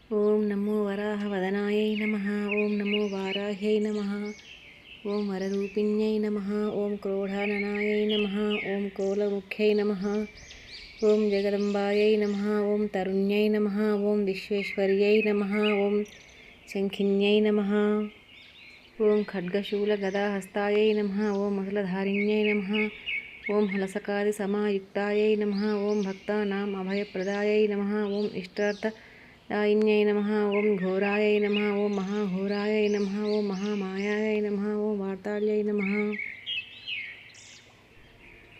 ఓం నమో వరాహవదనాయై నమః. ఓం నమో వారాహ్యై నమః. ఓం వరరూపిణ్యై నమః. ఓం క్రోడాననాయై నమః. ఓం కోలముఖ్యై నమః. ఓం జగదంబాయై నమః. ఓం తరుణ్యై నమః. ఓం విశ్వేశ్వర్యై నమః. ఓం శంఖిన్యై నమః. ఓం ఖడ్గశూలగదాహస్తాయై నమః. ఓం ముసలధారిణ్యై నమః. ఓం హలసకాది సమాయుక్తాయై నమః. ఓం భక్తానాం అభయప్రదాయై నమః. ఓం ఇష్టార్థదాయిన్యై నమః. ఓం ఘోరాయై నమః. ఓం మహాఘోరాయై నమః. ఓం మహామాయాయై నమః. ఓం వార్తాళ్యై నమః.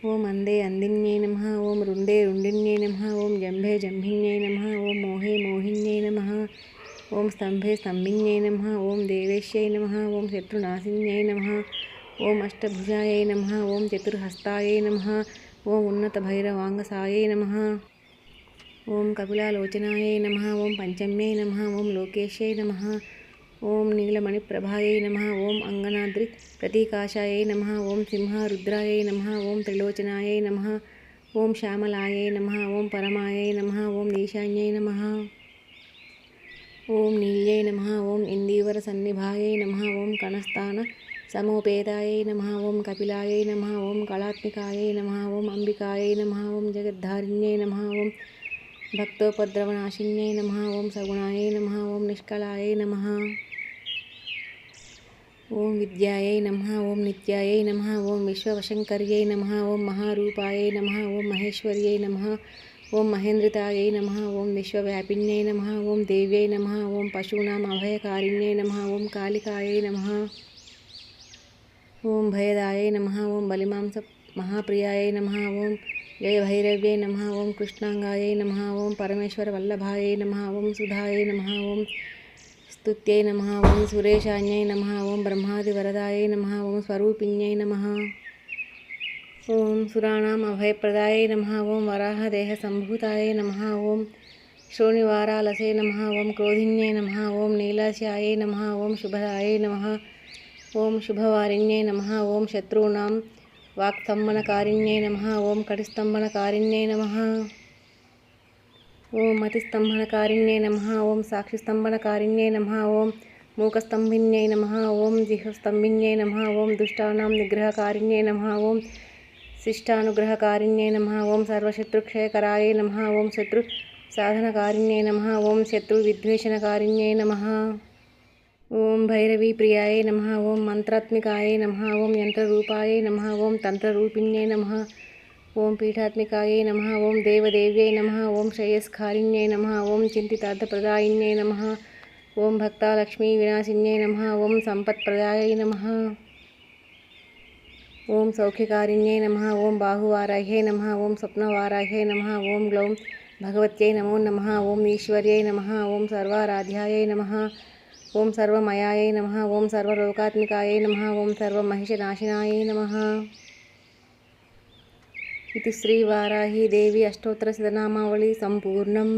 ఓం అందే అందిన్యై నమః. ఓం రుండే రుండిన్యై నమః. ఓం జంభే జంభిన్యై నమః. ఓం మోహే మోహిన్యై నమః. ఓం స్తంభే స్తంభిన్యై నమః. ఓం దేవేశ్యై నమః. ఓం శత్రునాశిన్యై నమః. ఓం అష్టభుజాయై నమః. ఓం చతుర్హస్తాయై నమః. ఓం ఉన్నతభైరవాంగసాయై నమః. ఓం కపిలాలోచనాయై నమః. ఓం పంచమ్యై నమః. ఓం లోకేశ్యై నమః. ఓం నీలమణిప్రభాయై నమః. ఓం అంగనాద్రి ప్రతీకాశాయై నమః. ఓం సింహరుద్రాయై నమః. ఓం త్రిలోచనాయై నమః. ఓం శ్యామలాయై నమః. ఓం పరమాయై నమః. ఓం ఈశాన్యై నమః. ఓం నీల్యై నమః. ఓం ఇందీవరసన్నిభాయై నమః. ఓం కణస్థాన సమోపేతాయై నమః. ఓం కపిలాయై నమః. ఓం కళాత్మికాయై నమః. ఓం అంబికాయై నమః. ఓం జగద్ధారిణ్యై నమః. ఓం భక్తోపద్రవనాశిన్యై నమః. ఓం సగుణాయై నమః. ఓం నిష్కళాయై నమః. ఓం విద్యాయై నమః. ఓం నిత్యాయై నమః. ఓం విశ్వవశంకర్యై నమః. ఓం మహారూపాయై నమః. ఓం మహేశ్వర్యై నమః. ఓం మహేంద్రితాయై నమః. ఓం విశ్వవ్యాపిన్యై నమః. ఓం దేవ్యై నమః. ఓం పశూనాం అభయకారిణ్యై నమః. ఓం కాళికాయై నమః. ఓం భయదాయై నమః. ఓం బలిమాంస మహాప్రియాయై నమః. ఓం జయభైరవ్యై నమః. ఓం కృష్ణాంగాయై నమః. ఓం పరమేశ్వర వల్లభాయై నమః. ఓం సుధాయై నమః. ఓం స్తుత్యై నమః. ఓం సురేశాన్యై నమః. ఓం బ్రహ్మాదివరదాయై నమః. ఓం స్వరూపిణ్యై నమః. ఓం సురాణాం అభయప్రదాయై నమః. ఓం వరాహదేహసంభూతాయై నమః. ఓం శ్రోణివారాలసే నమః. ఓం క్రోధిన్యై నమః. ఓం నీలాస్యాయై నమః. ఓం శుభదాయై నమః. ఓం శుభవారిణ్యై నమః. ఓం శత్రూణాం వాక్స్తంభనకారిణ్యై నమః. ఓం కటిస్తంభనకారిణ్యై నమః. ఓం మతిస్తంభనకారిణ్యై నమః. ఓం సాక్షిస్తంభనకారిణ్యై నమః. ఓం మూకస్తంభిన్యై నమః. ఓం జిహ్వస్తంభిన్యై నమః. ఓం దుష్టానాం నిగ్రహకారిణ్యై నమః. ఓం శిష్టానుగ్రహకారిణ్యై నమః. ఓం సర్వశత్రుక్షయకరాయై నమః. ఓం శత్రు సాధనకారిణ్యై నమః. ఓం శత్రువిద్వేషణకారిణ్యై నమః. ఓం భైరవీప్రియాయై నమః. ఓం మంత్రాత్మికాయై నమః. ఓం యంత్రరూపాయై నమః. ఓం తంత్రరూపిణ్యై నమః. ఓం పీఠాత్మికాయై నమః. ఓం దేవదేవ్యై నమః. ఓం శ్రేయస్కారిణ్యై నమః. ఓం చింతితార్థప్రదాయిన్యై నమః. ఓం భక్తాలక్ష్మీ వినాశిన్యై నమః. ఓం సంపత్ప్రదాయై నమః. ఓం సౌఖ్యకారిణ్యై నమః. ఓం బాహువారాహ్యై నమః. ఓం స్వప్నవారాహ్యై నమః. ఓం గ్లౌం భగవత్యై నమో నమః. ఓం ఈశ్వర్యై నమః. ఓం సర్వారాధ్యాయై నమః. ఓం సర్వమయాయై నమః. ఓం సర్వలోకాత్మికాయై నమః. ఓం సర్వమహిషనాశినాయై నమః. ఇది శ్రీ వారాహి దేవి అష్టోత్తర శతనామావళి సంపూర్ణం.